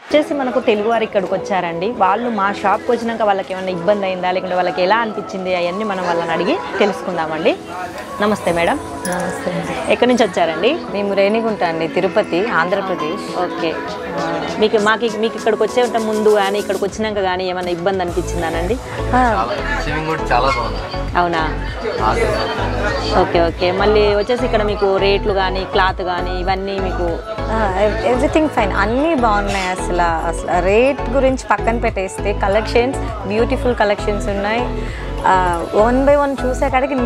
వచ్చేసి మనకు తెలుగు వారు ఇక్కడికి వచ్చారండి. వాళ్ళు మా షాప్కి వచ్చినాక వాళ్ళకి ఏమైనా ఇబ్బంది అయిందా, లేకుంటే వాళ్ళకి ఎలా అనిపించింది అవన్నీ మనం వాళ్ళని అడిగి తెలుసుకుందామండి. నమస్తే మేడం. నమస్తే. ఎక్కడి నుంచి వచ్చారండి? మేము రేణిగుంట అండి, తిరుపతి, ఆంధ్రప్రదేశ్. ఓకే. మీకు ఇక్కడికి వచ్చే ముందు కానీ ఇక్కడికి వచ్చినాక కానీ ఏమైనా ఇబ్బంది అనిపించిందానండి? అవునా? Okay okay. మళ్ళీ వచ్చేసి ఇక్కడ మీకు రేట్లు కానీ క్లాత్ కానీ ఇవన్నీ మీకు ఎవ్రీథింగ్ ఫైన్, అన్నీ బాగున్నాయి. అసలు రేట్ గురించి పక్కన పెట్టేస్తే కలెక్షన్స్, బ్యూటిఫుల్ కలెక్షన్స్ ఉన్నాయి. 1 by 1 చూసే కాడికి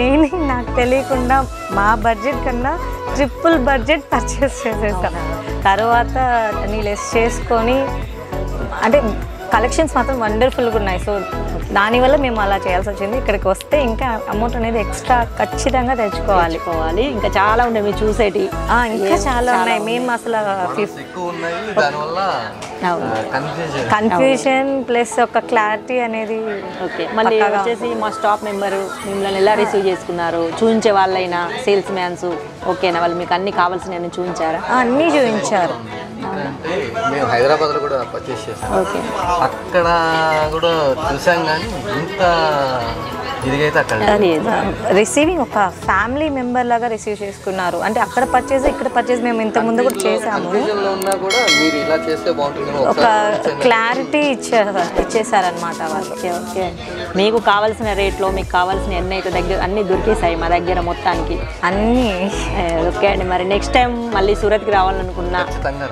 నాకు తెలియకుండా మా బడ్జెట్ కన్నా ట్రిపుల్ బడ్జెట్ పర్చేస్ చేసేసాను. తర్వాత అన్నీ లెస్ చేసుకొని, అంటే కలెక్షన్స్ మాత్రం వండర్ఫుల్గా ఉన్నాయి. సో దానివల్ల మేము అలా చేయాల్సి వచ్చింది. ఇక్కడికి వస్తే ఇంకా అమౌంట్ అనేది ఎక్స్ట్రా ఖచ్చితంగా తెచ్చుకోవాలి. ఇంకా చాలా ఉన్నాయి మీరు చూసేటి, ఇంకా చాలా ఉన్నాయి. మేము అసలు కన్ఫ్యూజన్ ప్లస్ ఒక క్లారిటీ అనేది. ఓకే. మళ్ళీ వచ్చేసి మా స్టాఫ్ మెంబరు మిమ్మల్ని ఎలా రిసీవ్ చేసుకున్నారు? చూపించే వాళ్ళైనా సేల్స్ మ్యాన్స్ ఓకేనా? వాళ్ళు మీకు అన్ని కావాల్సినవి చూపించారా? అన్నీ చూపించారు. మేము హైదరాబాద్లో కూడా పర్చేస్ చేస్తాం. ఓకే. అక్కడ కూడా చూసాం కానీ ఇంత ఇదిగైతే అక్కడ రిసీవింగ్ ఒక ఫ్యామిలీ మెంబర్ లాగా రిసీవ్ చేసుకున్నారు. అంటే అక్కడ పర్చేజ్ ఇక్కడ పర్చేజ్ మేము ఇంత ముందు కూడా చేసాము. ఒక క్లారిటీ ఇచ్చేసారనమాట వాళ్ళు. Okay okay. మీకు కావాల్సిన రేట్లో మీకు కావాల్సిన ఎన్ని అయితే అన్నీ దొరికేసాయి మా దగ్గర మొత్తానికి అన్నీ. ఓకే అండి. మరి నెక్స్ట్ టైం మళ్ళీ సూరత్కి రావాలనుకున్నా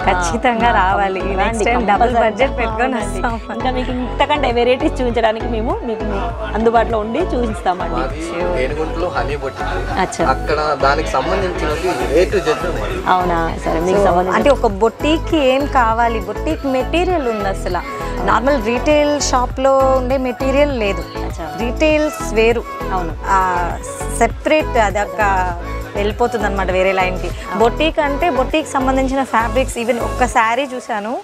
ఖచ్చితంగా రావాలి. నెక్స్ట్ టైం డబుల్ బడ్జెట్ పెట్టుకొని వస్తాం. ఇంకా మీకు ఇంతకంటే వెరైటీస్ చూపించడానికి మేము మీకు అందుబాటులో ఉండి చూపిస్తామండి. అక్కడ దానికి సంబంధించినది అవునా? సరే. మీకు అంటే ఒక బొటీకి ఏం కావాలి, బొటీక్ మెటీరియల్ ఉంది. అసలు నార్మల్ రీటైల్ షాప్లో ఉండే మెటీరియల్ లేదు, రీటైల్స్ వేరు. అవును, సెపరేట్ అది ఒక వెళ్ళిపోతుంది అనమాట వేరే లైన్కి. బొటీక్ అంటే బొటీక్ సంబంధించిన ఫ్యాబ్రిక్స్. ఈవెన్ ఒక్క శారీ చూశాను,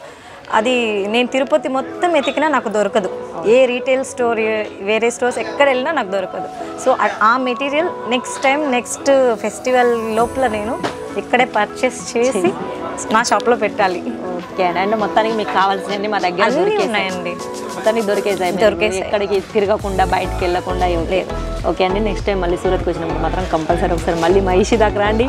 అది నేను తిరుపతి మొత్తం ఎతికినా నాకు దొరకదు. ఏ రీటైల్ స్టోర్, వేరే స్టోర్స్ ఎక్కడ వెళ్ళినా నాకు దొరకదు. సో ఆ material next time next festival లోపల నేను ఇక్కడే పర్చేస్ చేసి మా షాప్లో పెట్టాలి. ఓకే అండి. అంటే మొత్తానికి మీకు కావాల్సినవి మా దగ్గర ఉన్నాయండి. మొత్తానికి దొరికేసాయి. ఎక్కడికి తిరగకుండా బయటకు వెళ్ళకుండా లేదు. ఓకే అండి. నెక్స్ట్ టైం మళ్ళీ సూరత్కి వచ్చినప్పుడు మాత్రం కంపల్సరీ ఒకసారి మళ్ళీ మా ఇషి దాకా రండి.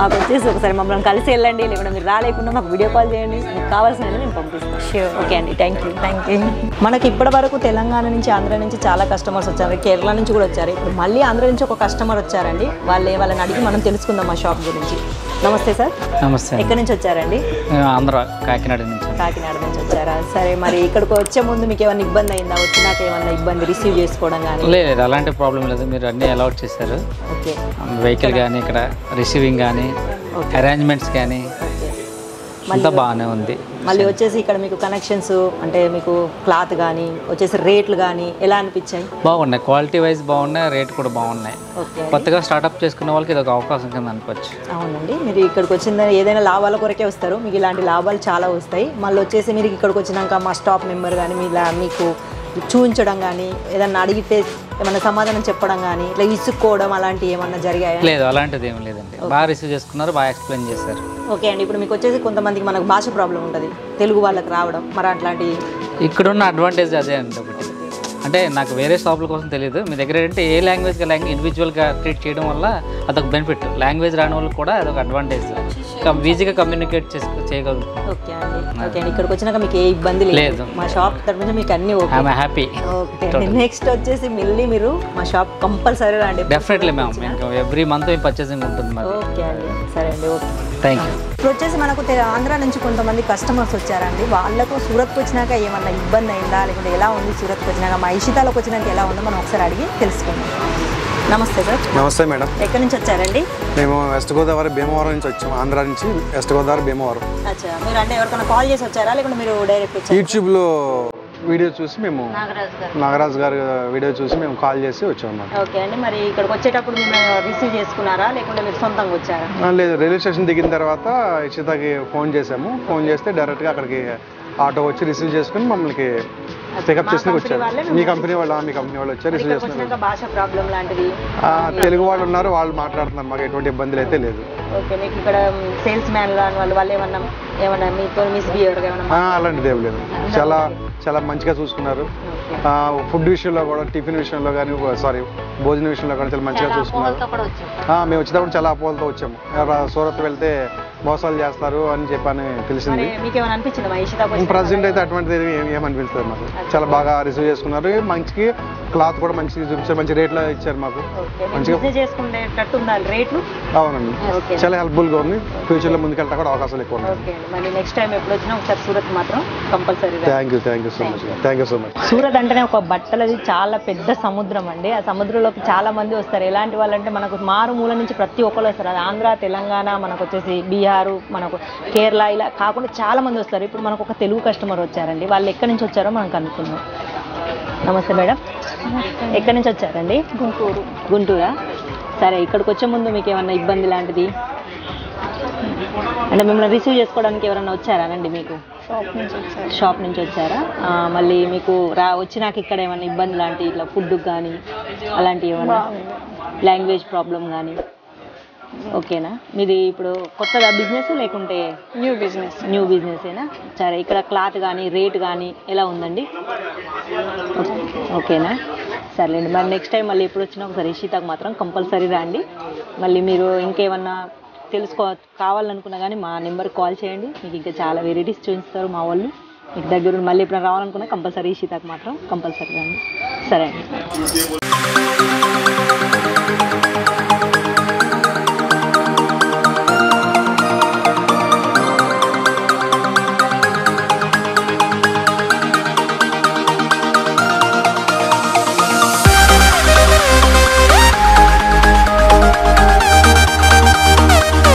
మాకు వచ్చేసి ఒకసారి మమ్మల్ని కలిసి వెళ్ళండి, లేకుంటే మీరు రాలేకుండా మాకు వీడియో కాల్ చేయండి. మీకు కావాల్సినవి మేము పంపిస్తాం. షూర్. ఓకే అండి. Thank you. మనకి ఇప్పటి వరకు తెలంగాణ నుంచి, ఆంధ్ర నుంచి చాలా కస్టమర్స్ వచ్చారు, కేరళ నుంచి కూడా వచ్చారు. ఇప్పుడు మళ్ళీ ఆంధ్ర నుంచి ఒక కస్టమర్ వచ్చారండి. వాళ్ళని అడిగి మనం తెలుసుకుందాం మా షాప్ గురించి. నమస్తే సార్. నమస్తే. ఎక్కడి నుంచి వచ్చారండి? ఆంధ్ర, కాకినాడ నుంచి. కాకినాడ నుంచి వచ్చారా? సరే. మరి ఇక్కడికి వచ్చే ముందు మీకు ఏమైనా ఇబ్బంది అయిందా? వచ్చినాక ఏమన్నా ఇబ్బంది రిసీవ్ చేసుకోవడం కానీ? లేదు, అలాంటి ప్రాబ్లం లేదు. మీరు అన్నీ అలౌట్ చేశారు. ఓకే. వెహికల్ కానీ, ఇక్కడ రిసీవింగ్ కానీ, అరేంజ్మెంట్స్ కానీ అంతా బాగానే ఉంది. మళ్ళీ వచ్చేసి ఇక్కడ మీకు కనెక్షన్స్ అంటే మీకు క్లాత్ కానీ వచ్చేసి రేట్లు కానీ ఎలా అనిపించాయి? బాగున్నాయి, క్వాలిటీ వైజ్ బాగున్నాయి, రేట్ కూడా బాగున్నాయి. కొత్తగా స్టార్ట్అప్ చేసుకునే వాళ్ళకి ఇది ఒక అవకాశం కింద అనుకోవచ్చు. అవునండి. మీరు ఇక్కడికి వచ్చిందని ఏదైనా లాభాల కొరకే వస్తారు, మీకు ఇలాంటి లాభాలు చాలా వస్తాయి. మళ్ళీ వచ్చేసి మీరు ఇక్కడికి వచ్చినాక మా స్టాఫ్ మెంబర్ కానీ మీకు చూపించడం కానీ, ఏదన్నా అడిగితే ఏమన్నా సమాధానం చెప్పడం కానీ, ఇట్లా ఇసుక్కోవడం అలాంటివి ఏమన్నా జరిగాయా? లేదు, అలాంటిది ఏమి లేదండి. బాగా రిసీవ్ చేసుకున్నారు, బాగా ఎక్స్ప్లెయిన్ చేశారు. ఓకే అండి. ఇప్పుడు మీకు వచ్చేసి కొంతమందికి మనకు భాష ప్రాబ్లం ఉంటుంది, తెలుగు వాళ్ళకి రావడం, మరి అట్లాంటి ఇక్కడున్న అడ్వాంటేజ్ అదే అండి. ఒకటి అంటే నాకు వేరే షాపుల కోసం తెలియదు, మీ దగ్గర ఏంటంటే ఏ లాంగ్వేజ్గా ఇండివిజువల్గా ట్రీట్ చేయడం వల్ల అదొక బెనిఫిట్. లాంగ్వేజ్ రాని వాళ్ళకి కూడా అదొక అడ్వాంటేజ్, ఈజీగా కమ్యూనికేట్ చేయగలుగుతాం. ఓకే అండి. ఓకే అండి. ఇక్కడికి వచ్చినాక మీకు ఏ ఇబ్బంది లేదు, మా షాప్ తరఫు నుంచి మీకు అన్ని okay. I'm happy. Okay. Next వచ్చేసి మళ్ళీ మీరు మా షాప్ కంపల్సరీ రండి. డెఫినెట్లీ మ్యామ్, మీకు ఎవ్రీ మంత్ పర్చేసింగ్ ఉంటుంది మరి. ఓకే అండి. సరే అండి. Okay, thank you. ఇప్పుడు వచ్చేసి మనకు ఆంధ్ర నుంచి కొంతమంది కస్టమర్స్ వచ్చారండి. వాళ్ళకు సూరత్కి వచ్చినాక ఏమన్నా ఇబ్బంది అయిందా, లేకుంటే ఎలా ఉంది సూరత్కి వచ్చినాక, మా ఇషితాలకు వచ్చినాక ఎలా ఉందో మనం ఒకసారి అడిగి తెలుసుకుందాం. నమస్తే సార్. నమస్తే మేడం. ఎక్కడి నుంచి వచ్చారండి? మేము వెస్ట్ గోదావరి భీమవరం నుంచి వచ్చాము. ఆంధ్ర నుంచి వెస్ట్ గోదావరి భీమవరం. అచ్చా. మీరు అంటే ఎవరికైనా కాల్ చేసి వచ్చారా, లేకుంటే మీరు డైరెక్ట్ వచ్చారా? యూట్యూబ్లో వీడియో చూసి మేము నాగరాజ్ గారి వీడియో చూసి మేము కాల్ చేసి వచ్చాము. ఓకే అండి. మరి ఇక్కడికి వచ్చేటప్పుడు మేము రిసీవ్ చేసుకున్నారా, లేకుంటే మీరు సొంతంగా వచ్చారా? లేదు, రైల్వే స్టేషన్ దిగిన తర్వాత ఇషితాకి ఫోన్ చేసాము. ఫోన్ చేస్తే డైరెక్ట్గా అక్కడికి ఆటో వచ్చి రిసీవ్ చేసుకుని మమ్మల్ని పికప్ చేసి వచ్చారు. మీ కంపెనీ వాళ్ళు వచ్చారు, రిసీవ్ చేస్తున్నారు. భాష ప్రాబ్లం లాంటిది తెలుగు వాళ్ళు ఉన్నారు, వాళ్ళు మాట్లాడుతున్నారు, మాకు ఎటువంటి ఇబ్బందులు అయితే లేదు. ఓకే, మీకు ఇక్కడ సేల్స్ మ్యాన్ వాళ్ళు ఏమన్నా మీతో మిస్బిహేవియర్ ఏమన్నా? అలాంటిది ఏం లేదు, చాలా చాలా మంచిగా చూసుకున్నారు. ఫుడ్ విషయంలో కూడా, టిఫిన్ విషయంలో కానీ, భోజన విషయంలో కానీ చాలా మంచిగా చూసుకున్నారు. మేము వచ్చేటప్పుడు చాలా అపోహలతో వచ్చాము, సూరత్ వెళ్తే మోసాలు చేస్తారు అని చెప్పని తెలిసింది. ప్రజెంట్ అయితే అటువంటిది ఏమనిపిస్తుంది మాకు. చాలా బాగా రిసీవ్ చేసుకున్నారు, మంచి క్లాత్ కూడా మంచిగా చూపించారు, మంచి రేట్లో ఇచ్చారు మాకు. మంచిగా అవునండి, చాలా హెల్ప్ఫుల్గా ఉంది. ఫ్యూచర్లో ముందుకెళ్తా కూడా అవకాశాలు ఎక్కువ ఉన్నాయి. నెక్స్ట్ టైం ఎప్పుడు వచ్చినా ఒకసారి సూరత్ మాత్రం compulsory. Thank you so much. Surat అంటేనే ఒక బట్టలది చాలా పెద్ద సముద్రం అండి. ఆ సముద్రంలోకి చాలా మంది వస్తారు. ఎలాంటి వాళ్ళంటే మనకు మారుమూల నుంచి ప్రతి ఒక్కరు వస్తారు. అది ఆంధ్ర, తెలంగాణ, మనకు వచ్చేసి బీహారు, మనకు కేరళ, ఇలా కాకుండా చాలా మంది వస్తారు. ఇప్పుడు మనకు ఒక తెలుగు కస్టమర్ వచ్చారండి. వాళ్ళు ఎక్కడి నుంచి వచ్చారో మనం కనుక్కుందాం. నమస్తే మేడం, ఎక్కడి నుంచి వచ్చారండి? గుంటూరా? సరే, ఇక్కడికి వచ్చే ముందు మీకు ఏమన్నా ఇబ్బంది లాంటిది అంటే మిమ్మల్ని రిసీవ్ చేసుకోవడానికి ఎవరైనా వచ్చారానండి? మీకు షాప్ నుంచి వచ్చారా? మళ్ళీ మీకు వచ్చినాక ఇక్కడ ఏమైనా ఇబ్బంది లాంటి ఇట్లా ఫుడ్ కానీ అలాంటివి ఏమన్నా, లాంగ్వేజ్ ప్రాబ్లం కానీ? ఓకేనా, మీది ఇప్పుడు కొత్తగా బిజినెస్ లేకుంటే న్యూ బిజినెసేనా? సరే, ఇక్కడ క్లాత్ కానీ రేట్ కానీ ఎలా ఉందండి? ఓకేనా, సరేలేండి. మరి నెక్స్ట్ టైం మళ్ళీ ఎప్పుడు వచ్చినా ఒకసారి ఇషితాకు మాత్రం కంపల్సరీ రండి. మళ్ళీ మీరు ఇంకేమన్నా కావాలనుకున్నా కానీ మా నెంబర్కి కాల్ చేయండి. మీకు ఇంకా చాలా వెరైటీస్ చూపిస్తారు మా వాళ్ళు. మీకు దగ్గర మళ్ళీ ఎప్పుడైనా రావాలనుకున్నా కంపల్సరీ ఇషితాకు మాత్రం కంపల్సరీ రండి. సరే అండి.